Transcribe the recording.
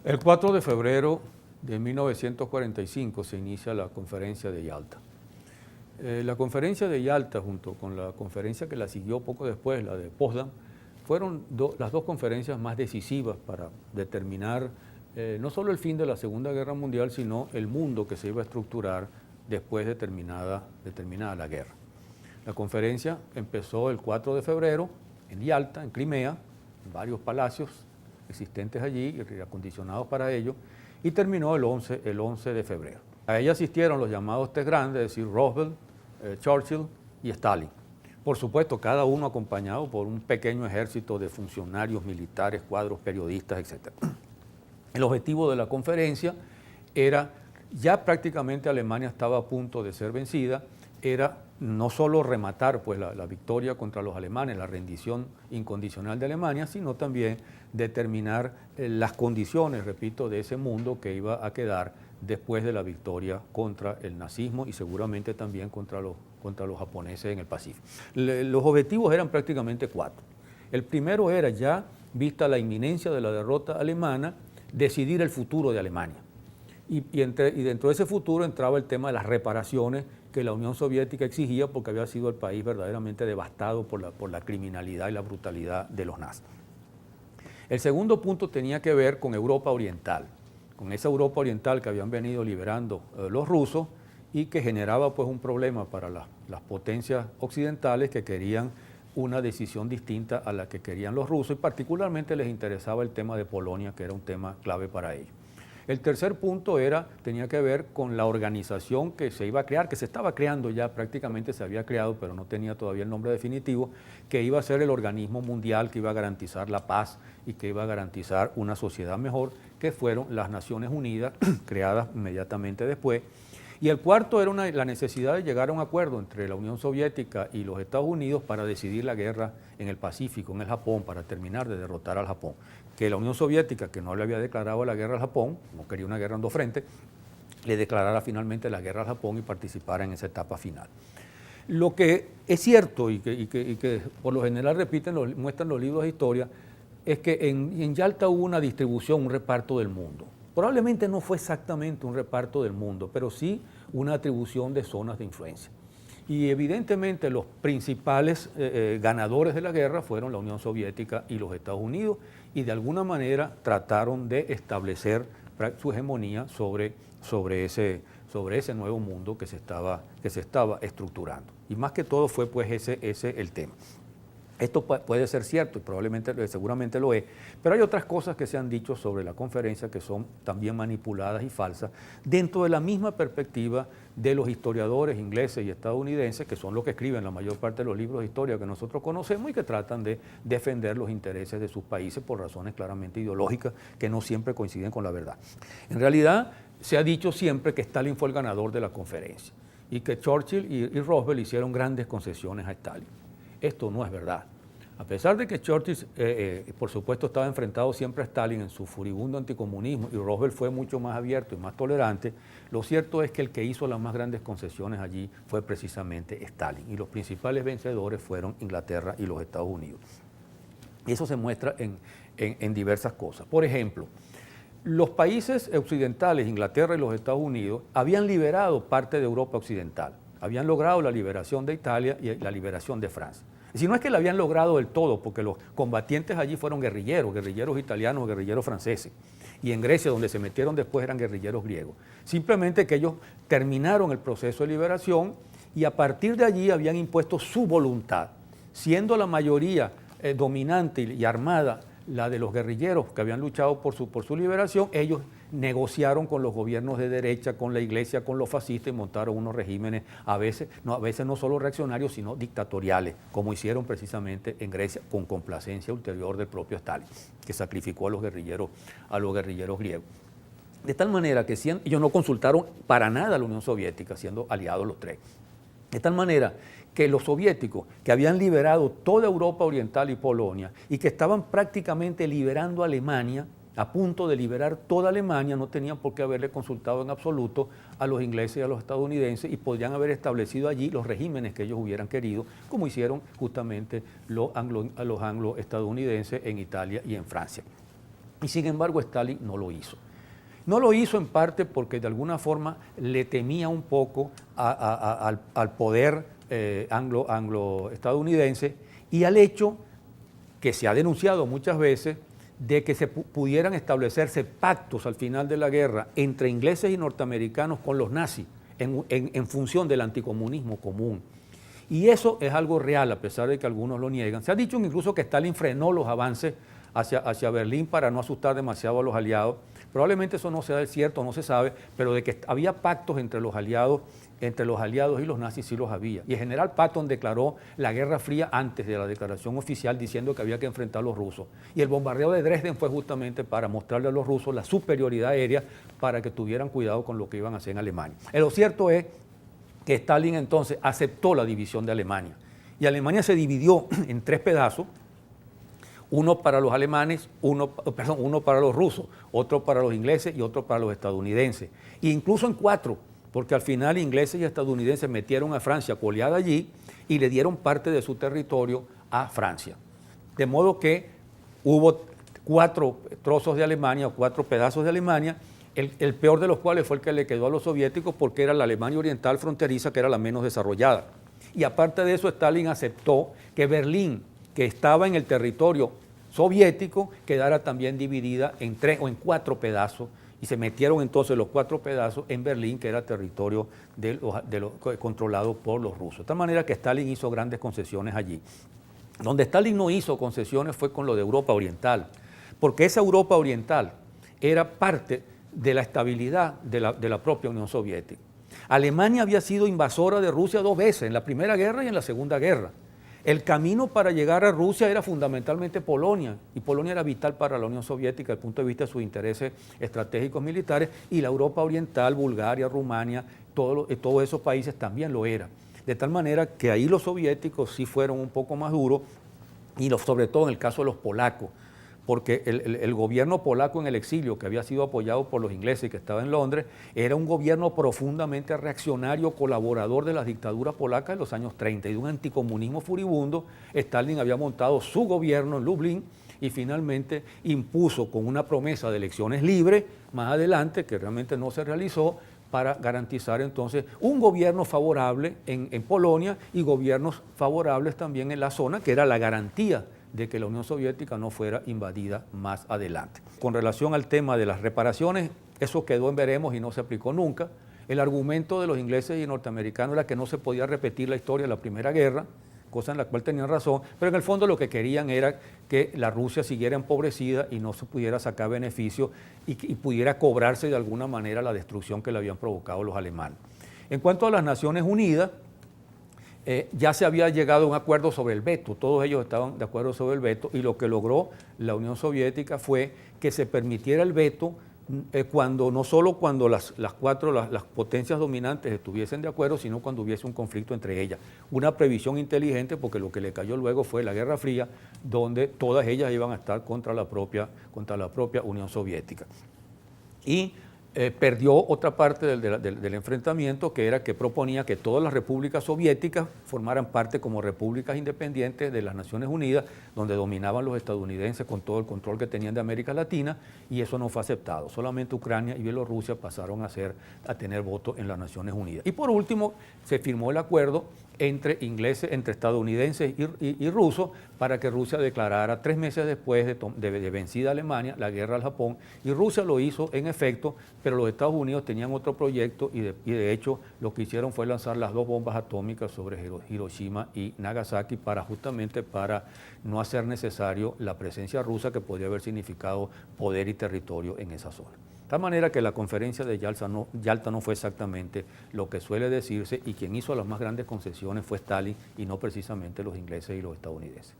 El 4 de febrero de 1945 se inicia la conferencia de Yalta. La conferencia de Yalta, junto con la conferencia que la siguió poco después, la de Potsdam, fueron las dos conferencias más decisivas para determinar no solo el fin de la Segunda Guerra Mundial, sino el mundo que se iba a estructurar después de terminada la guerra. La conferencia empezó el 4 de febrero en Yalta, en Crimea, en varios palacios existentes allí y acondicionados para ello, y terminó el 11 de febrero. A ella asistieron los llamados tres grandes, es decir, Roosevelt, Churchill y Stalin. Por supuesto, cada uno acompañado por un pequeño ejército de funcionarios militares, cuadros, periodistas, etc. El objetivo de la conferencia era, ya prácticamente Alemania estaba a punto de ser vencida, era no solo rematar pues, la victoria contra los alemanes, la rendición incondicional de Alemania, sino también determinar las condiciones, repito, de ese mundo que iba a quedar después de la victoria contra el nazismo y seguramente también contra los japoneses en el Pacífico. Los objetivos eran prácticamente cuatro. El primero era, ya vista la inminencia de la derrota alemana, decidir el futuro de Alemania. Y dentro de ese futuro entraba el tema de las reparaciones que la Unión Soviética exigía porque había sido el país verdaderamente devastado por la criminalidad y la brutalidad de los nazis. El segundo punto tenía que ver con Europa Oriental, con esa Europa Oriental que habían venido liberando los rusos y que generaba pues un problema para las potencias occidentales que querían una decisión distinta a la que querían los rusos y particularmente les interesaba el tema de Polonia, que era un tema clave para ellos. El tercer punto tenía que ver con la organización que se iba a crear, que se estaba creando ya, prácticamente se había creado, pero no tenía todavía el nombre definitivo, que iba a ser el organismo mundial que iba a garantizar la paz y que iba a garantizar una sociedad mejor, que fueron las Naciones Unidas, creadas inmediatamente después. Y el cuarto era la necesidad de llegar a un acuerdo entre la Unión Soviética y los Estados Unidos para decidir la guerra en el Pacífico, en el Japón, para terminar de derrotar al Japón. Que la Unión Soviética, que no le había declarado la guerra al Japón, no quería una guerra en dos frentes, le declarara finalmente la guerra al Japón y participara en esa etapa final. Lo que es cierto y que por lo general muestran los libros de historia, es que en Yalta hubo una distribución, un reparto del mundo. Probablemente no fue exactamente un reparto del mundo, pero sí una atribución de zonas de influencia. Y evidentemente los principales ganadores de la guerra fueron la Unión Soviética y los Estados Unidos, y de alguna manera trataron de establecer su hegemonía sobre ese nuevo mundo que se estaba estructurando. Y más que todo fue pues ese el tema. Esto puede ser cierto y seguramente lo es, pero hay otras cosas que se han dicho sobre la conferencia que son también manipuladas y falsas dentro de la misma perspectiva de los historiadores ingleses y estadounidenses, que son los que escriben la mayor parte de los libros de historia que nosotros conocemos y que tratan de defender los intereses de sus países por razones claramente ideológicas que no siempre coinciden con la verdad. En realidad, se ha dicho siempre que Stalin fue el ganador de la conferencia y que Churchill y Roosevelt hicieron grandes concesiones a Stalin. Esto no es verdad. A pesar de que Churchill, por supuesto, estaba enfrentado siempre a Stalin en su furibundo anticomunismo y Roosevelt fue mucho más abierto y más tolerante, lo cierto es que el que hizo las más grandes concesiones allí fue precisamente Stalin y los principales vencedores fueron Inglaterra y los Estados Unidos. Y eso se muestra en diversas cosas. Por ejemplo, los países occidentales, Inglaterra y los Estados Unidos, habían liberado parte de Europa occidental. Habían logrado la liberación de Italia y la liberación de Francia. Si no es que la habían logrado del todo, porque los combatientes allí fueron guerrilleros italianos, guerrilleros franceses. Y en Grecia, donde se metieron después, eran guerrilleros griegos. Simplemente que ellos terminaron el proceso de liberación y a partir de allí habían impuesto su voluntad, siendo la mayoría dominante y armada la de los guerrilleros que habían luchado por su liberación. Ellos negociaron con los gobiernos de derecha, con la iglesia, con los fascistas y montaron unos regímenes a veces no solo reaccionarios, sino dictatoriales, como hicieron precisamente en Grecia, con complacencia ulterior del propio Stalin, que sacrificó a los guerrilleros griegos. De tal manera que ellos no consultaron para nada a la Unión Soviética, siendo aliados los tres. De tal manera que los soviéticos, que habían liberado toda Europa Oriental y Polonia, y que estaban prácticamente liberando a Alemania, a punto de liberar toda Alemania, no tenían por qué haberle consultado en absoluto a los ingleses y a los estadounidenses y podrían haber establecido allí los regímenes que ellos hubieran querido, como hicieron justamente los anglo-estadounidenses en Italia y en Francia. Y sin embargo Stalin no lo hizo. No lo hizo en parte porque de alguna forma le temía un poco al poder anglo-estadounidense y al hecho que se ha denunciado muchas veces de que se pudieran establecerse pactos al final de la guerra entre ingleses y norteamericanos con los nazis en función del anticomunismo común. Y eso es algo real, a pesar de que algunos lo niegan. Se ha dicho incluso que Stalin frenó los avances hacia Berlín para no asustar demasiado a los aliados. Probablemente eso no sea cierto, no se sabe, pero de que había pactos entre los aliados y los nazis sí los había. Y el general Patton declaró la Guerra Fría antes de la declaración oficial diciendo que había que enfrentar a los rusos. Y el bombardeo de Dresden fue justamente para mostrarle a los rusos la superioridad aérea para que tuvieran cuidado con lo que iban a hacer en Alemania. Lo cierto es que Stalin entonces aceptó la división de Alemania. Y Alemania se dividió en 3 pedazos, uno para los alemanes, uno para los rusos, otro para los ingleses y otro para los estadounidenses. E incluso en 4, porque al final ingleses y estadounidenses metieron a Francia coleada allí y le dieron parte de su territorio a Francia. De modo que hubo 4 trozos de Alemania, 4 pedazos de Alemania, el peor de los cuales fue el que le quedó a los soviéticos porque era la Alemania oriental fronteriza, que era la menos desarrollada. Y aparte de eso, Stalin aceptó que Berlín, que estaba en el territorio soviético, quedara también dividida en 3 o en 4 pedazos, y se metieron entonces los 4 pedazos en Berlín, que era territorio controlado por los rusos. De tal manera que Stalin hizo grandes concesiones allí. Donde Stalin no hizo concesiones fue con lo de Europa Oriental, porque esa Europa Oriental era parte de la estabilidad de la propia Unión Soviética. Alemania había sido invasora de Rusia 2 veces, en la Primera Guerra y en la Segunda Guerra. El camino para llegar a Rusia era fundamentalmente Polonia, y Polonia era vital para la Unión Soviética desde el punto de vista de sus intereses estratégicos militares, y la Europa Oriental, Bulgaria, Rumania, todos esos países también lo eran. De tal manera que ahí los soviéticos sí fueron un poco más duros, y sobre todo en el caso de los polacos, porque el gobierno polaco en el exilio, que había sido apoyado por los ingleses y que estaba en Londres, era un gobierno profundamente reaccionario, colaborador de las dictaduras polacas de los años 30 y de un anticomunismo furibundo. Stalin había montado su gobierno en Lublin y finalmente impuso con una promesa de elecciones libres más adelante, que realmente no se realizó, para garantizar entonces un gobierno favorable en Polonia y gobiernos favorables también en la zona, que era la garantía de que la Unión Soviética no fuera invadida más adelante. Con relación al tema de las reparaciones, eso quedó en veremos y no se aplicó nunca. El argumento de los ingleses y norteamericanos era que no se podía repetir la historia de la Primera Guerra, cosa en la cual tenían razón, pero en el fondo lo que querían era que la Rusia siguiera empobrecida y no se pudiera sacar beneficio y pudiera cobrarse de alguna manera la destrucción que le habían provocado los alemanes. En cuanto a las Naciones Unidas, ya se había llegado a un acuerdo sobre el veto, todos ellos estaban de acuerdo sobre el veto, y lo que logró la Unión Soviética fue que se permitiera el veto no solo cuando las potencias dominantes estuviesen de acuerdo, sino cuando hubiese un conflicto entre ellas. Una previsión inteligente, porque lo que le cayó luego fue la Guerra Fría, donde todas ellas iban a estar contra la propia Unión Soviética. Y perdió otra parte del enfrentamiento, que era que proponía que todas las repúblicas soviéticas formaran parte como repúblicas independientes de las Naciones Unidas, donde dominaban los estadounidenses con todo el control que tenían de América Latina, y eso no fue aceptado. Solamente Ucrania y Bielorrusia pasaron a tener voto en las Naciones Unidas. Y por último, se firmó el acuerdo entre estadounidenses y rusos, para que Rusia declarara 3 meses después de vencida Alemania la guerra al Japón, y Rusia lo hizo en efecto, pero los Estados Unidos tenían otro proyecto y de hecho lo que hicieron fue lanzar las 2 bombas atómicas sobre Hiroshima y Nagasaki justamente para no hacer necesario la presencia rusa, que podría haber significado poder y territorio en esa zona. De tal manera que la conferencia de Yalta no fue exactamente lo que suele decirse, y quien hizo las más grandes concesiones fue Stalin y no precisamente los ingleses y los estadounidenses.